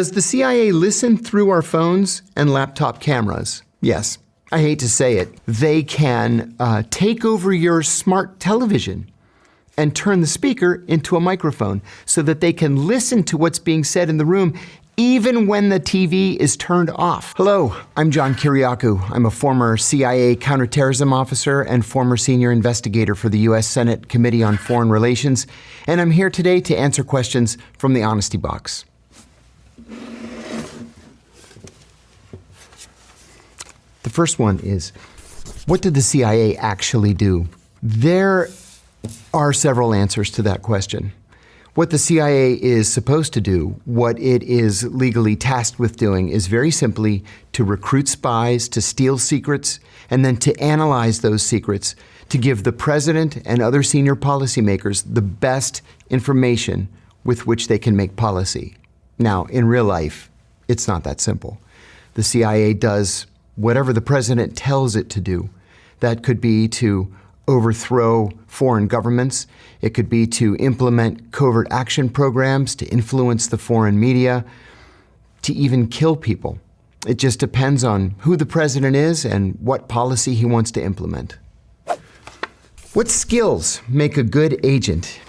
Does the CIA listen through our phones and laptop cameras? Yes. I hate to say it. They can take over your smart television and turn the speaker into a microphone so that they can listen to what's being said in the room even when the TV is turned off. Hello, I'm John Kiriakou. I'm a former CIA counterterrorism officer and former senior investigator for the U.S. Senate Committee on Foreign Relations, and I'm here today to answer questions from the Honesty Box. The first one is, what did the CIA actually do? There are several answers to that question. What the CIA is supposed to do, what it is legally tasked with doing, is very simply to recruit spies, to steal secrets, and then to analyze those secrets, to give the president and other senior policymakers the best information with which they can make policy. Now, in real life, it's not that simple. The CIA does whatever the president tells it to do. That could be to overthrow foreign governments. It could be to implement covert action programs, to influence the foreign media, to even kill people. It just depends on who the president is and what policy he wants to implement. What skills make a good agent?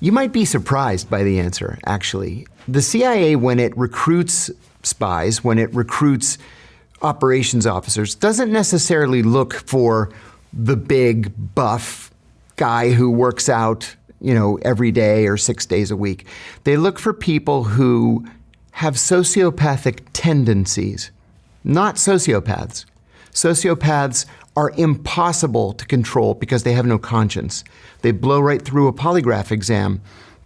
You might be surprised by the answer, actually. The CIA, when it recruits spies, when it recruits operations officers, doesn't necessarily look for the big buff guy who works out, every day or 6 days a week. They look for people who have sociopathic tendencies, not sociopaths. Sociopaths are impossible to control because they have no conscience. They blow right through a polygraph exam,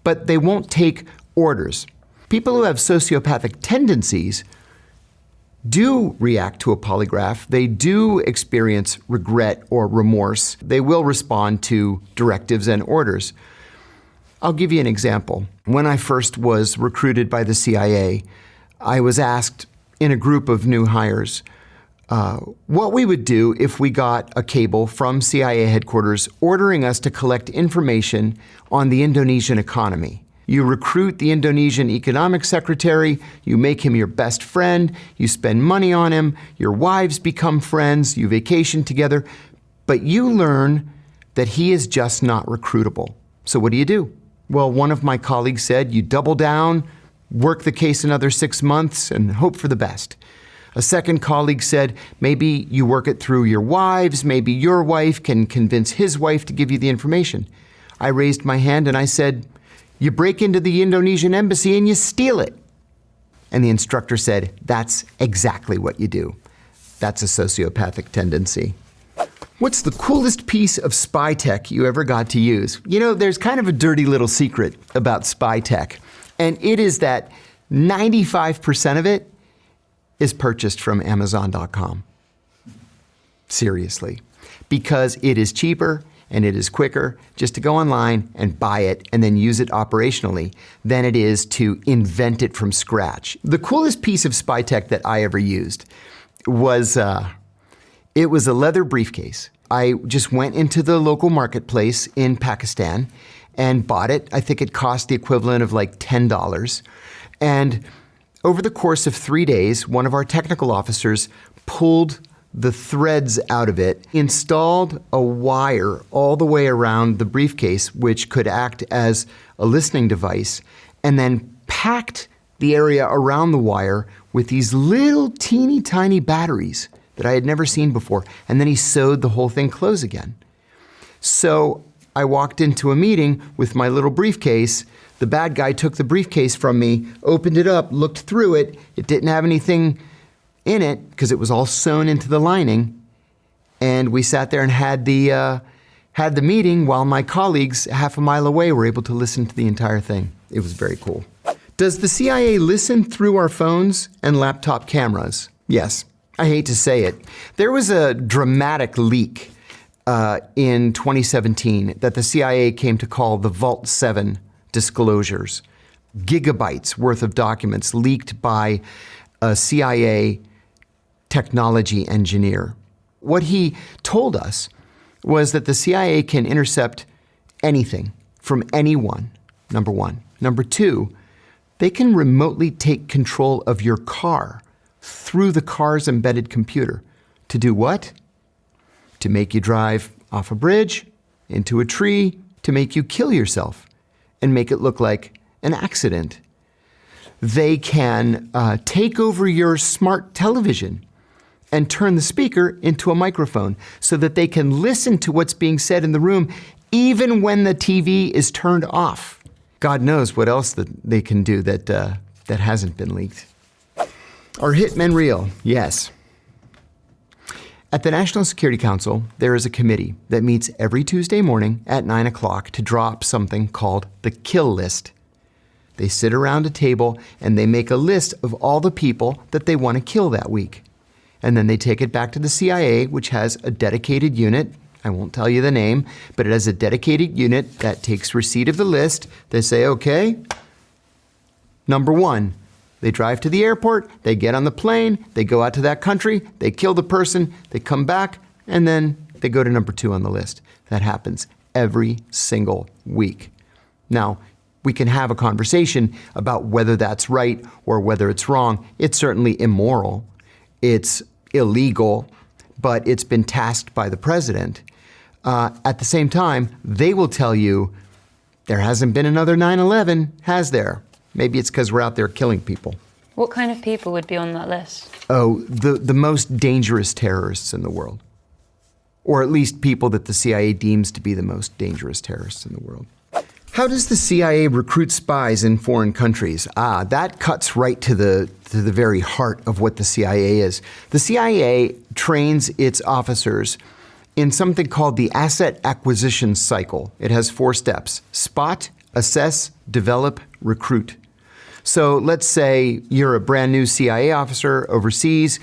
but they won't take orders. People who have sociopathic tendencies do react to a polygraph. They do experience regret or remorse. They will respond to directives and orders. I'll give you an example. When I first was recruited by the CIA, I was asked in a group of new hires what we would do if we got a cable from CIA headquarters ordering us to collect information on the Indonesian economy. You recruit the Indonesian economic secretary, you make him your best friend, you spend money on him, your wives become friends, you vacation together, but you learn that he is just not recruitable. So what do? Well, one of my colleagues said, you double down, work the case another 6 months, and hope for the best. A second colleague said, maybe you work it through your wives, maybe your wife can convince his wife to give you the information. I raised my hand and I said, you break into the Indonesian embassy and you steal it. And the instructor said, that's exactly what you do. That's a sociopathic tendency. What's the coolest piece of spy tech you ever got to use? There's kind of a dirty little secret about spy tech, and it is that 95% of it is purchased from Amazon.com. Seriously, because it is cheaper and it is quicker just to go online and buy it and then use it operationally than it is to invent it from scratch. The coolest piece of spy tech that I ever used was, it was a leather briefcase. I just went into the local marketplace in Pakistan and bought it. I think it cost the equivalent of like $10. And over the course of 3 days, one of our technical officers pulled the threads out of it, installed a wire all the way around the briefcase, which could act as a listening device, and then packed the area around the wire with these little teeny tiny batteries that I had never seen before. And then he sewed the whole thing closed again. So I walked into a meeting with my little briefcase. The bad guy took the briefcase from me, opened it up, looked through it. It didn't have anything in it because it was all sewn into the lining. And we sat there and had the meeting while my colleagues half a mile away were able to listen to the entire thing. It was very cool. Does the CIA listen through our phones and laptop cameras? Yes. I hate to say it. There was a dramatic leak in 2017 that the CIA came to call the Vault 7 disclosures. Gigabytes worth of documents leaked by a CIA technology engineer. What he told us was that the CIA can intercept anything from anyone, number one. Number two, They can remotely take control of your car through the car's embedded computer. To do what? To make you drive off a bridge, into a tree, to make you kill yourself and make it look like an accident. They can take over your smart television and turn the speaker into a microphone so that they can listen to what's being said in the room even when the TV is turned off. God knows what else that they can do that hasn't been leaked. Are hitmen real? Yes. At the National Security Council, there is a committee that meets every Tuesday morning at 9 o'clock to draw up something called the kill list. They sit around a table and they make a list of all the people that they want to kill that week. And then they take it back to the CIA, which has a dedicated unit. I won't tell you the name, but it has a dedicated unit that takes receipt of the list. They say, okay, number one. They drive to the airport, they get on the plane, they go out to that country, they kill the person, they come back, and then they go to number 2 on the list. That happens every single week. Now, we can have a conversation about whether that's right or whether it's wrong. It's certainly immoral. It's illegal, but it's been tasked by the president. At the same time, they will tell you there hasn't been another 9/11, has there? Maybe it's because we're out there killing people. What kind of people would be on that list? Oh, the most dangerous terrorists in the world. Or at least people that the CIA deems to be the most dangerous terrorists in the world. How does the CIA recruit spies in foreign countries? That cuts right to the very heart of what the CIA is. The CIA trains its officers in something called the asset acquisition cycle. It has 4 steps: spot, assess, develop, recruit. So let's say you're a brand new CIA officer overseas.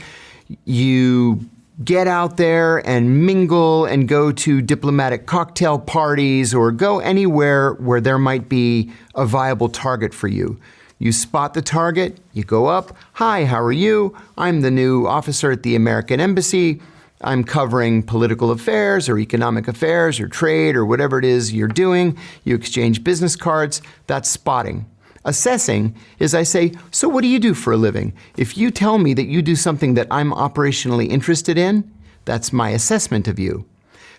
You get out there and mingle and go to diplomatic cocktail parties or go anywhere where there might be a viable target for you. You spot the target, you go up, hi, how are you? I'm the new officer at the American Embassy. I'm covering political affairs or economic affairs or trade or whatever it is you're doing. You exchange business cards. That's spotting. Assessing is I say, so what do you do for a living? If you tell me that you do something that I'm operationally interested in, that's my assessment of you.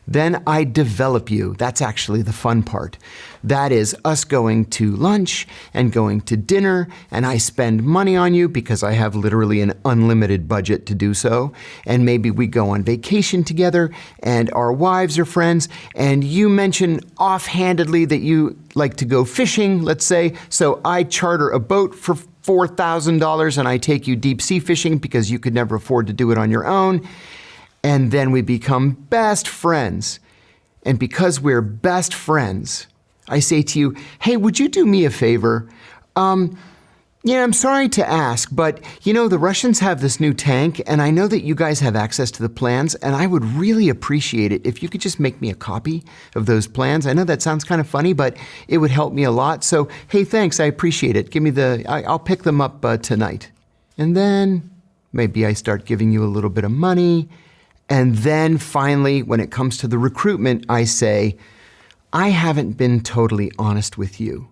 Then I develop you. That's actually the fun part. That is us going to lunch and going to dinner, and I spend money on you because I have literally an unlimited budget to do so. And maybe we go on vacation together, and our wives are friends, and you mention offhandedly that you like to go fishing, let's say, so I charter a boat for $4,000 and I take you deep sea fishing because you could never afford to do it on your own. And then we become best friends. And because we're best friends, I say to you, hey, would you do me a favor? I'm sorry to ask, but the Russians have this new tank, and I know that you guys have access to the plans, and I would really appreciate it if you could just make me a copy of those plans. I know that sounds kind of funny, but it would help me a lot. So, hey, thanks, I appreciate it. I'll pick them up tonight. And then maybe I start giving you a little bit of money. And then finally, when it comes to the recruitment, I say, I haven't been totally honest with you.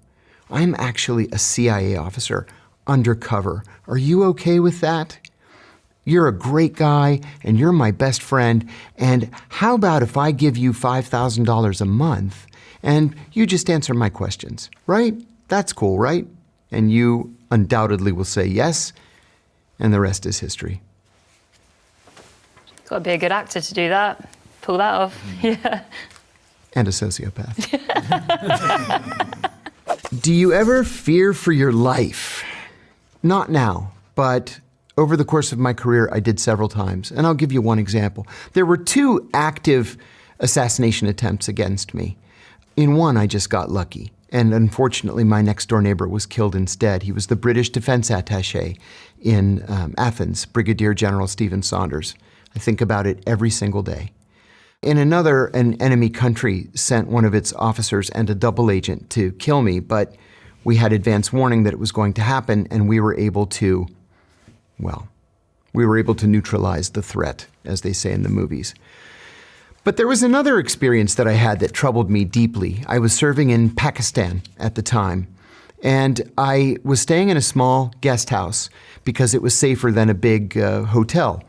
I'm actually a CIA officer, undercover. Are you okay with that? You're a great guy, and you're my best friend, and how about if I give you $5,000 a month, and you just answer my questions, right? That's cool, right? And you undoubtedly will say yes, and the rest is history. Got to be a good actor to do that, pull that off. Yeah. And a sociopath. Do you ever fear for your life? Not now, but over the course of my career, I did several times. And I'll give you one example. There were 2 active assassination attempts against me. In one, I just got lucky. And unfortunately, my next door neighbor was killed instead. He was the British defense attaché in Athens, Brigadier General Stephen Saunders. I think about it every single day. In another, an enemy country sent one of its officers and a double agent to kill me, but we had advance warning that it was going to happen, and we were able to neutralize the threat, as they say in the movies. But there was another experience that I had that troubled me deeply. I was serving in Pakistan at the time, And I was staying in a small guest house because it was safer than a big hotel.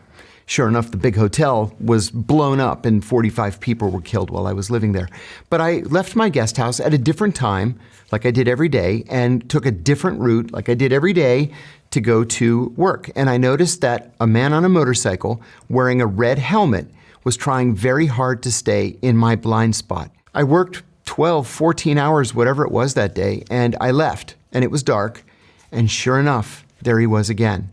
Sure enough, the big hotel was blown up and 45 people were killed while I was living there. But I left my guest house at a different time, like I did every day, and took a different route, like I did every day, to go to work. And I noticed that a man on a motorcycle wearing a red helmet was trying very hard to stay in my blind spot. I worked 12, 14 hours, whatever it was that day, and I left, and it was dark, and sure enough, there he was again.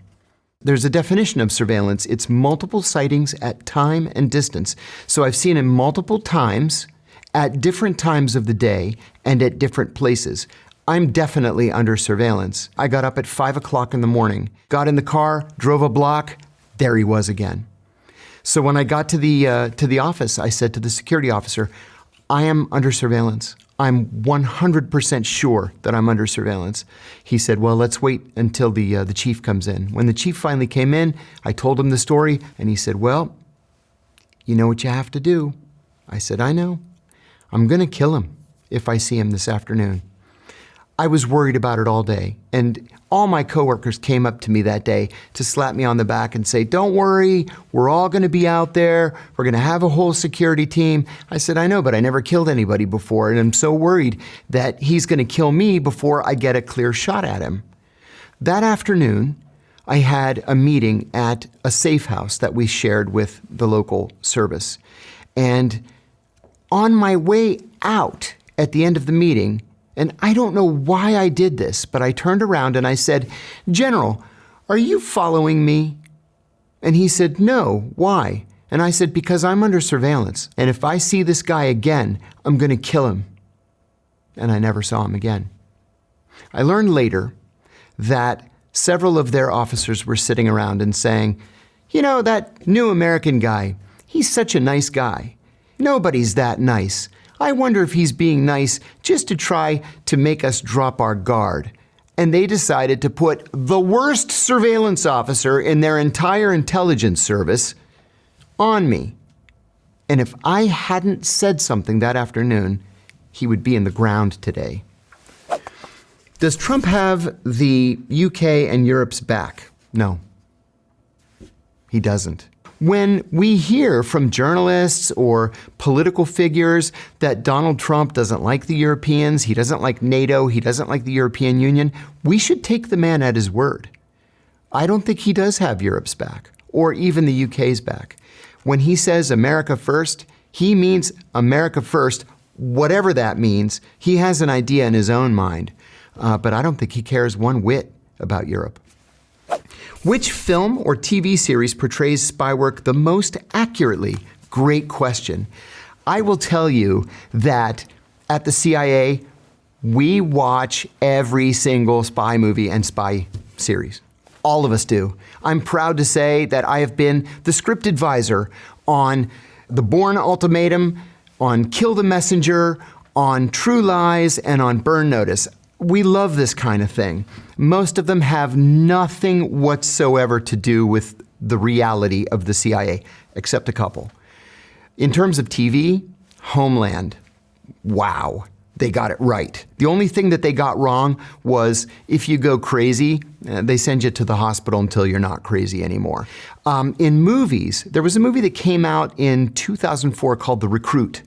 There's a definition of surveillance. It's multiple sightings at time and distance. So I've seen him multiple times at different times of the day and at different places. I'm definitely under surveillance. I got up at 5 o'clock in the morning, got in the car, drove a block, there he was again. So when I got to the office, I said to the security officer, I am under surveillance. I'm 100% sure that I'm under surveillance. He said, well, let's wait until the chief comes in. When the chief finally came in, I told him the story, and he said, well, you know what you have to do. I said, I know. I'm going to kill him if I see him this afternoon. I was worried about it all day, and all my coworkers came up to me that day to slap me on the back and say, don't worry, we're all going to be out there, we're going to have a whole security team. I said, I know, but I never killed anybody before, and I'm so worried that he's going to kill me before I get a clear shot at him. That afternoon, I had a meeting at a safe house that we shared with the local service. And on my way out at the end of the meeting, and I don't know why I did this, but I turned around and I said, General, are you following me? And he said, no, why? And I said, because I'm under surveillance, and if I see this guy again, I'm going to kill him. And I never saw him again. I learned later that several of their officers were sitting around and saying, you know, that new American guy, he's such a nice guy. Nobody's that nice. I wonder if he's being nice just to try to make us drop our guard. And they decided to put the worst surveillance officer in their entire intelligence service on me. And if I hadn't said something that afternoon, he would be in the ground today. Does Trump have the UK and Europe's back? No, he doesn't. When we hear from journalists or political figures that Donald Trump doesn't like the Europeans, he doesn't like NATO, he doesn't like the European Union, we should take the man at his word. I don't think he does have Europe's back, or even the UK's back. When he says America first, he means America first, whatever that means. He has an idea in his own mind, but I don't think he cares one whit about Europe. Which film or TV series portrays spy work the most accurately? Great question. I will tell you that at the CIA, we watch every single spy movie and spy series. All of us do. I'm proud to say that I have been the script advisor on The Bourne Ultimatum, on Kill the Messenger, on True Lies, and on Burn Notice. We love this kind of thing. Most of them have nothing whatsoever to do with the reality of the CIA, except a couple. In terms of TV, Homeland, wow, they got it right. The only thing that they got wrong was if you go crazy, they send you to the hospital until you're not crazy anymore. In movies, there was a movie that came out in 2004 called The Recruit.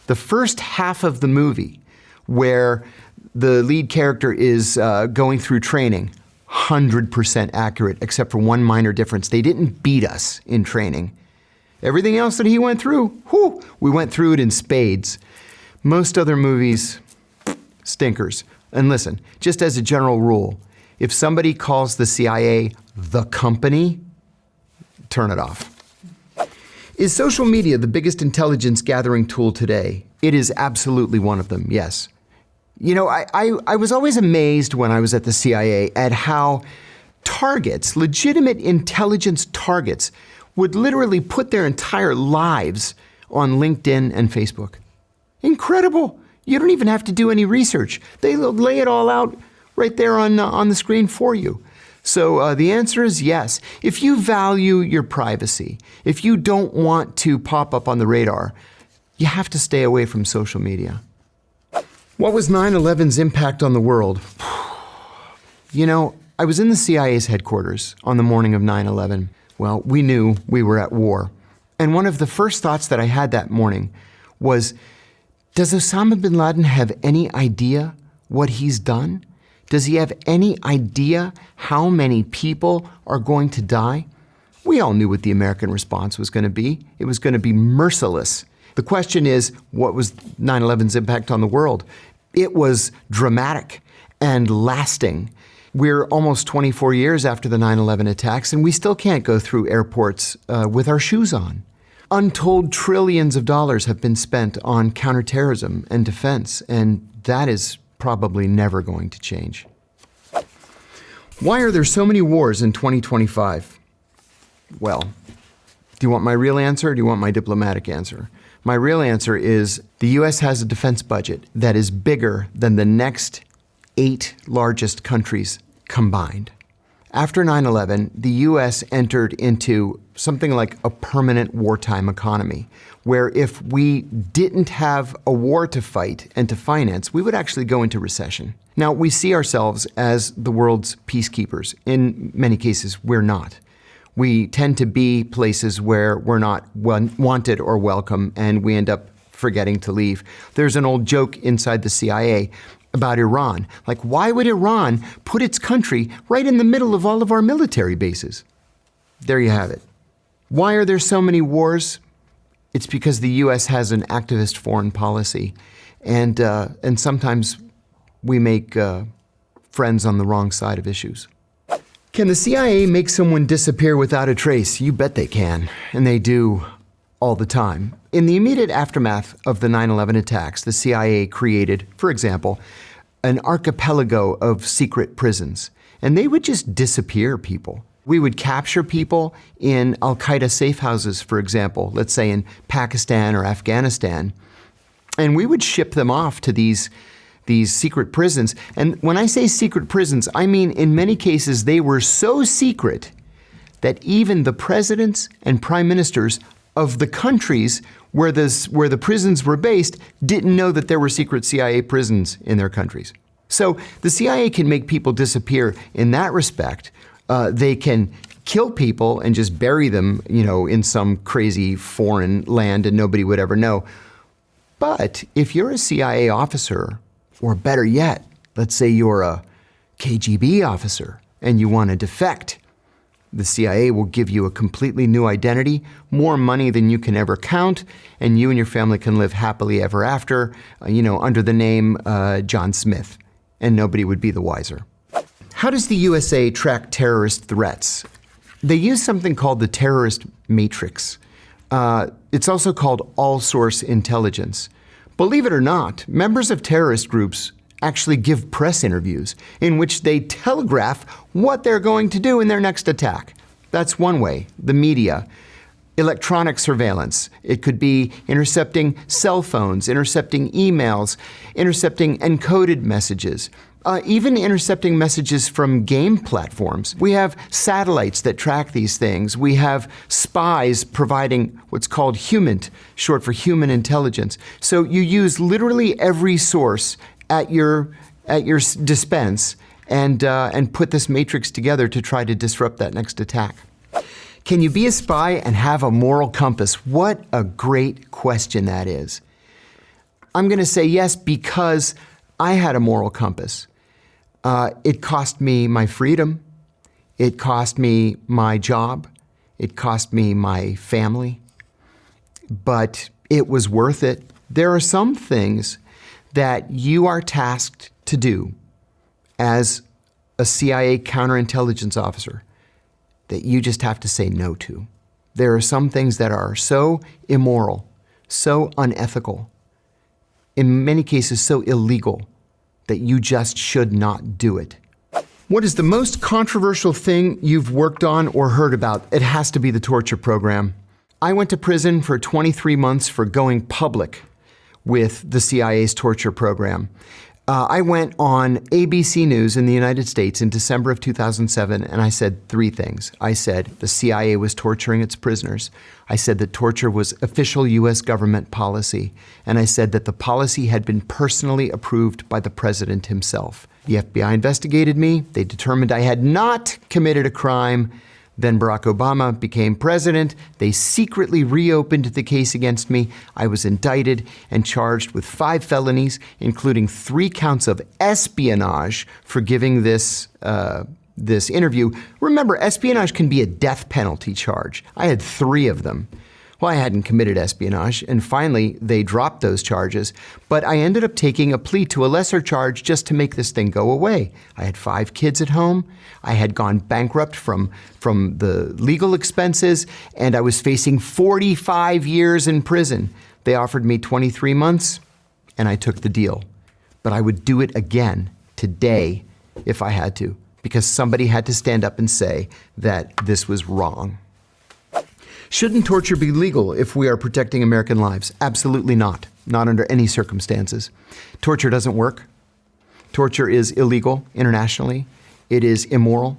The first half of the movie, where the lead character is going through training, 100% accurate, except for one minor difference. They didn't beat us in training. Everything else that he went through, whew, we went through it in spades. Most other movies, stinkers. And listen, just as a general rule, if somebody calls the CIA the company, turn it off. Is social media the biggest intelligence gathering tool today? It is absolutely one of them, yes. You know, I was always amazed when I was at the CIA at how targets, legitimate intelligence targets, would literally put their entire lives on LinkedIn and Facebook. Incredible. You don't even have to do any research. They lay it all out right there on the screen for you. So the answer is yes. If you value your privacy, if you don't want to pop up on the radar, you have to stay away from social media. What was 9/11's impact on the world? You know, I was in the CIA's headquarters on the morning of 9/11. Well, we knew we were at war. And one of the first thoughts that I had that morning was, does Osama bin Laden have any idea what he's done? Does he have any idea how many people are going to die? We all knew what the American response was going to be. It was going to be merciless. The question is, what was 9/11's impact on the world? It was dramatic and lasting. We're almost 24 years after the 9/11 attacks, and we still can't go through airports with our shoes on. Untold trillions of dollars have been spent on counterterrorism and defense, and that is probably never going to change. Why are there so many wars in 2025? Well, do you want my real answer or do you want my diplomatic answer? My real answer is the U.S. has a defense budget that is bigger than the next 8 largest countries combined. After 9/11, the U.S. entered into something like a permanent wartime economy, where if we didn't have a war to fight and to finance, we would actually go into recession. Now, we see ourselves as the world's peacekeepers. In many cases, we're not. We tend to be places where we're not wanted or welcome, and we end up forgetting to leave. There's an old joke inside the CIA about Iran. Like, why would Iran put its country right in the middle of all of our military bases? There you have it. Why are there so many wars? It's because the U.S. has an activist foreign policy, and sometimes we make friends on the wrong side of issues. Can the CIA make someone disappear without a trace? You bet they can, and they do all the time. In the immediate aftermath of the 9/11 attacks, the CIA created, for example, an archipelago of secret prisons, and they would just disappear people. We would capture people in al-Qaeda safe houses, for example, let's say in Pakistan or Afghanistan, and we would ship them off to these secret prisons. And when I say secret prisons, I mean in many cases they were so secret that even the presidents and prime ministers of the countries where the prisons were based didn't know that there were secret CIA prisons in their countries. So the CIA can make people disappear in that respect. They can kill people and just bury them, in some crazy foreign land and nobody would ever know. But if you're a CIA officer, or better yet, let's say you're a KGB officer and you want to defect, the CIA will give you a completely new identity, more money than you can ever count, and you and your family can live happily ever after, under the name John Smith, and nobody would be the wiser. How does the USA track terrorist threats? They use something called the terrorist matrix. It's also called all-source intelligence. Believe it or not, members of terrorist groups actually give press interviews in which they telegraph what they're going to do in their next attack. That's one way, the media. Electronic surveillance. It could be intercepting cell phones, intercepting emails, intercepting encoded messages, even intercepting messages from game platforms. We have satellites that track these things. We have spies providing what's called HUMINT, short for human intelligence. So you use literally every source at your dispense and put this matrix together to try to disrupt that next attack. Can you be a spy and have a moral compass? What a great question that is. I'm going to say yes because I had a moral compass. It cost me my freedom. It cost me my job. It cost me my family. But it was worth it. There are some things that you are tasked to do as a CIA counterintelligence officer that you just have to say no to. There are some things that are so immoral, so unethical, in many cases so illegal, that you just should not do it. What is the most controversial thing you've worked on or heard about? It has to be the torture program. I went to prison for 23 months for going public with the CIA's torture program. I went on ABC News in the United States in December of 2007, and I said 3 things. I said the CIA was torturing its prisoners. I said that torture was official U.S. government policy. And I said that the policy had been personally approved by the president himself. The FBI investigated me. They determined I had not committed a crime. Then Barack Obama became president. They secretly reopened the case against me. I was indicted and charged with 5 felonies, including 3 counts of espionage for giving this interview. Remember, espionage can be a death penalty charge. I had 3 of them. Well, I hadn't committed espionage, and finally they dropped those charges, but I ended up taking a plea to a lesser charge just to make this thing go away. I had 5 kids at home, I had gone bankrupt from the legal expenses, and I was facing 45 years in prison. They offered me 23 months, and I took the deal. But I would do it again today if I had to, because somebody had to stand up and say that this was wrong. Shouldn't torture be legal if we are protecting American lives? Absolutely not. Not under any circumstances. Torture doesn't work. Torture is illegal internationally. It is immoral.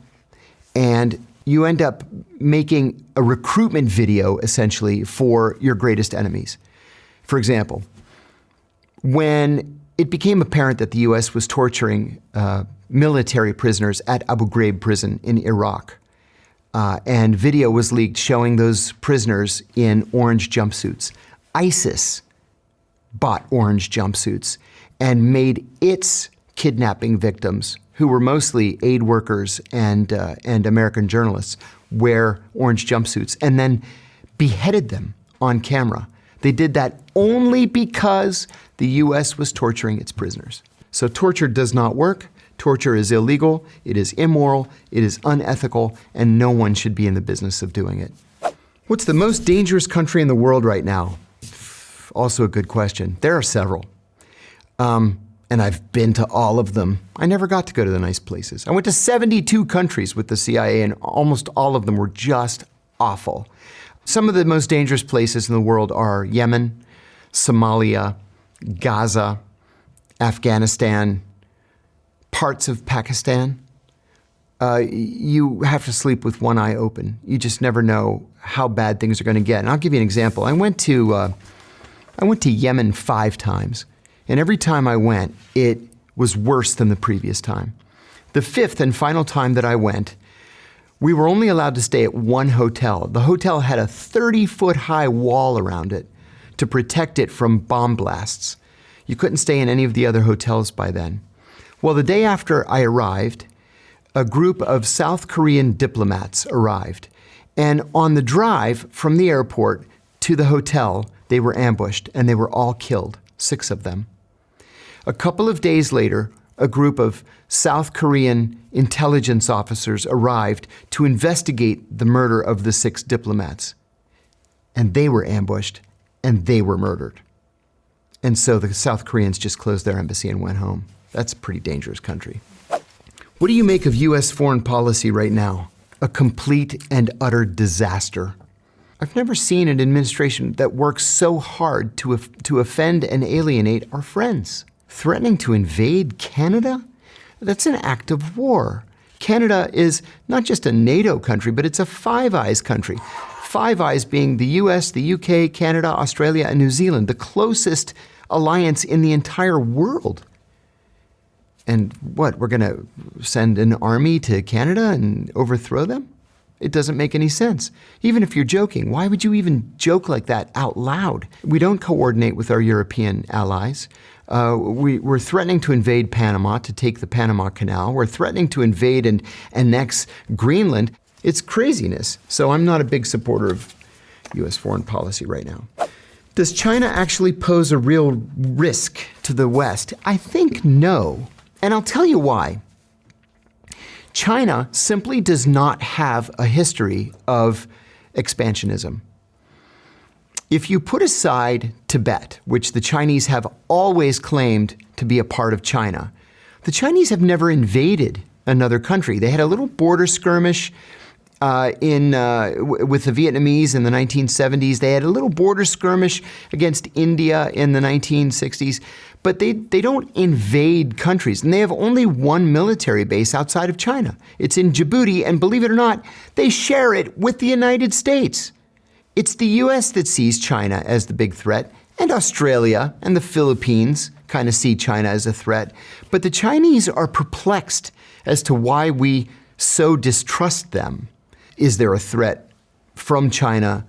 And you end up making a recruitment video, essentially, for your greatest enemies. For example, when it became apparent that the U.S. was torturing military prisoners at Abu Ghraib prison in Iraq, and video was leaked showing those prisoners in orange jumpsuits. ISIS bought orange jumpsuits and made its kidnapping victims, who were mostly aid workers and American journalists, wear orange jumpsuits and then beheaded them on camera. They did that only because the U.S. was torturing its prisoners. So torture does not work. Torture is illegal, it is immoral, it is unethical, and no one should be in the business of doing it. What's the most dangerous country in the world right now? Also a good question. There are several. And I've been to all of them. I never got to go to the nice places. I went to 72 countries with the CIA, and almost all of them were just awful. Some of the most dangerous places in the world are Yemen, Somalia, Gaza, Afghanistan, parts of Pakistan. You have to sleep with one eye open. You just never know how bad things are going to get. And I'll give you an example. I went to Yemen 5 times, and every time I went, it was worse than the previous time. The 5th and final time that I went, we were only allowed to stay at one hotel. The hotel had a 30-foot-high wall around it to protect it from bomb blasts. You couldn't stay in any of the other hotels by then. Well, the day after I arrived, a group of South Korean diplomats arrived. And on the drive from the airport to the hotel, they were ambushed and they were all killed, 6 of them. A couple of days later, a group of South Korean intelligence officers arrived to investigate the murder of the 6 diplomats. And they were ambushed and they were murdered. And so the South Koreans just closed their embassy and went home. That's a pretty dangerous country. What do you make of U.S. foreign policy right now? A complete and utter disaster. I've never seen an administration that works so hard to offend and alienate our friends. Threatening to invade Canada? That's an act of war. Canada is not just a NATO country, but it's a Five Eyes country. Five Eyes being the U.S., the UK, Canada, Australia, and New Zealand, the closest alliance in the entire world. And what, we're going to send an army to Canada and overthrow them? It doesn't make any sense. Even if you're joking, why would you even joke like that out loud? We don't coordinate with our European allies. We're threatening to invade Panama, to take the Panama Canal. We're threatening to invade and annex Greenland. It's craziness. So I'm not a big supporter of U.S. foreign policy right now. Does China actually pose a real risk to the West? I think no. And I'll tell you why. China simply does not have a history of expansionism. If you put aside Tibet, which the Chinese have always claimed to be a part of China, the Chinese have never invaded another country. They had a little border skirmish with the Vietnamese in the 1970s. They had a little border skirmish against India in the 1960s. But they don't invade countries, and they have only one military base outside of China. It's in Djibouti, and believe it or not, they share it with the United States. It's the U.S. that sees China as the big threat, and Australia and the Philippines kind of see China as a threat. But the Chinese are perplexed as to why we so distrust them. Is there a threat from China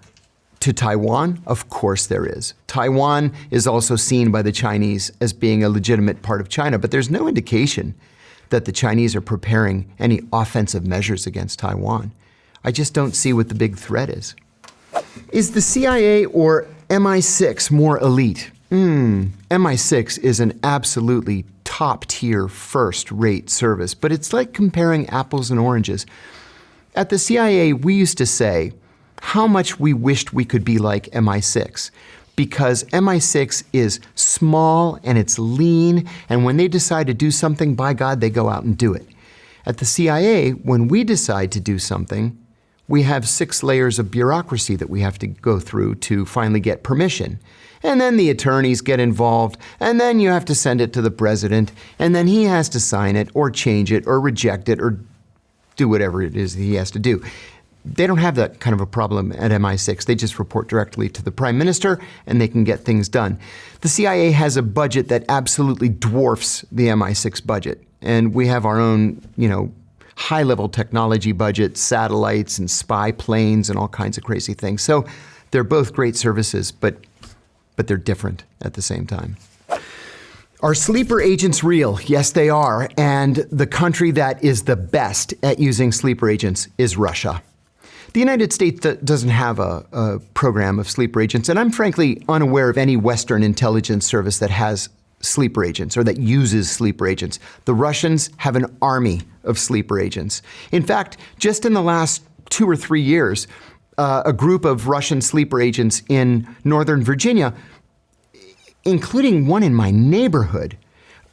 to Taiwan? Of course there is. Taiwan is also seen by the Chinese as being a legitimate part of China, but there's no indication that the Chinese are preparing any offensive measures against Taiwan. I just don't see what the big threat is. Is the CIA or MI6 more elite? MI6 is an absolutely top-tier, first-rate service, but it's like comparing apples and oranges. At the CIA, we used to say how much we wished we could be like MI6, because MI6 is small and it's lean, and when they decide to do something, by God, they go out and do it. At the CIA, when we decide to do something, we have 6 layers of bureaucracy that we have to go through to finally get permission. And then the attorneys get involved, and then you have to send it to the president, and then he has to sign it or change it or reject it or do whatever it is he has to do. They don't have that kind of a problem at MI6. They just report directly to the prime minister and they can get things done. The CIA has a budget that absolutely dwarfs the MI6 budget. And we have our own, high-level technology budget, satellites and spy planes and all kinds of crazy things. So they're both great services, but they're different at the same time. Are sleeper agents real? Yes, they are. And the country that is the best at using sleeper agents is Russia. The United States doesn't have a program of sleeper agents, and I'm frankly unaware of any Western intelligence service that has sleeper agents or that uses sleeper agents. The Russians have an army of sleeper agents. In fact, just in the last 2 or 3 years, a group of Russian sleeper agents in Northern Virginia, including one in my neighborhood,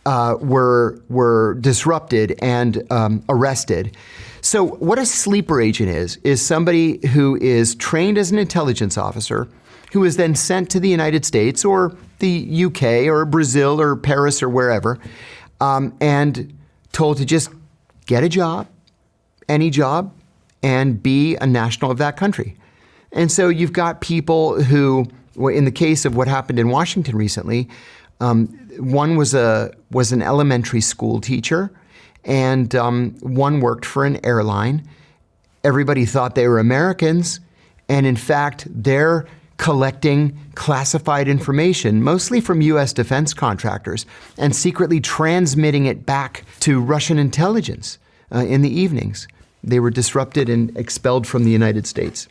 were disrupted and arrested. So what a sleeper agent is somebody who is trained as an intelligence officer, who is then sent to the United States or the UK or Brazil or Paris or wherever, and told to just get a job, any job, and be a national of that country. And so you've got people who, in the case of what happened in Washington recently, one was an elementary school teacher, and one worked for an airline. Everybody thought they were Americans, and in fact, they're collecting classified information, mostly from U.S. defense contractors, and secretly transmitting it back to Russian intelligence in the evenings. They were disrupted and expelled from the United States.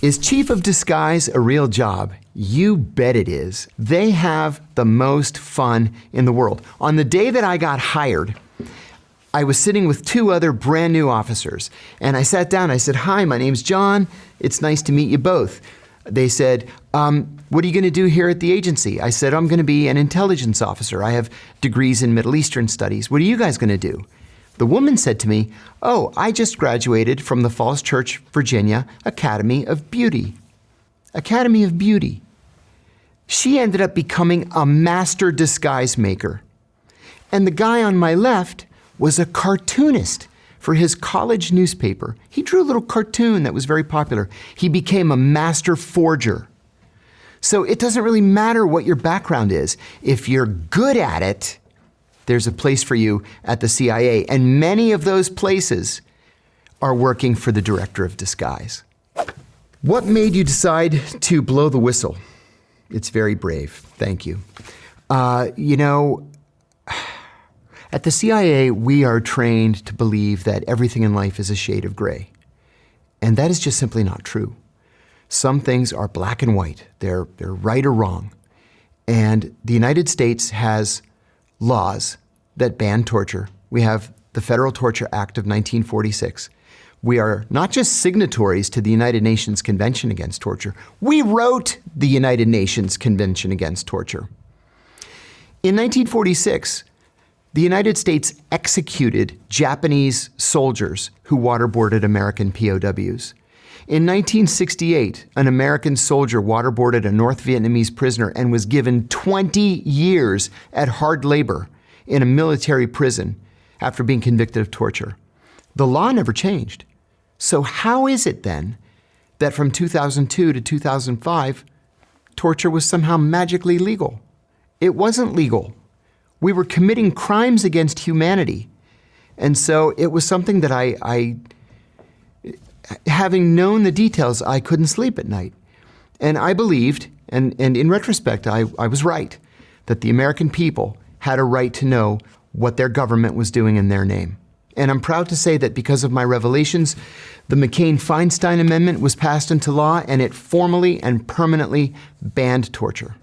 Is chief of disguise a real job? You bet it is. They have the most fun in the world. On the day that I got hired, I was sitting with 2 other brand new officers, and I sat down. I said, "Hi, my name's John. It's nice to meet you both." They said, "What are you going to do here at the agency?" I said, "I'm going to be an intelligence officer. I have degrees in Middle Eastern studies. What are you guys going to do?" The woman said to me, "Oh, I just graduated from the Falls Church, Virginia Academy of Beauty." Academy of Beauty. She ended up becoming a master disguise maker. And the guy on my left was a cartoonist for his college newspaper. He drew a little cartoon that was very popular. He became a master forger. So it doesn't really matter what your background is. If you're good at it, there's a place for you at the CIA. And many of those places are working for the director of disguise. What made you decide to blow the whistle? It's very brave. Thank you. At the CIA, we are trained to believe that everything in life is a shade of gray. And that is just simply not true. Some things are black and white. They're right or wrong. And the United States has laws that ban torture. We have the Federal Torture Act of 1946. We are not just signatories to the United Nations Convention Against Torture. We wrote the United Nations Convention Against Torture. In 1946, the United States executed Japanese soldiers who waterboarded American POWs. In 1968, an American soldier waterboarded a North Vietnamese prisoner and was given 20 years at hard labor in a military prison after being convicted of torture. The law never changed. So how is it then that from 2002 to 2005, torture was somehow magically legal? It wasn't legal. We were committing crimes against humanity. And so it was something that I having known the details, I couldn't sleep at night. And I believed, and in retrospect, I was right, that the American people had a right to know what their government was doing in their name. And I'm proud to say that because of my revelations, the McCain-Feinstein Amendment was passed into law, and it formally and permanently banned torture.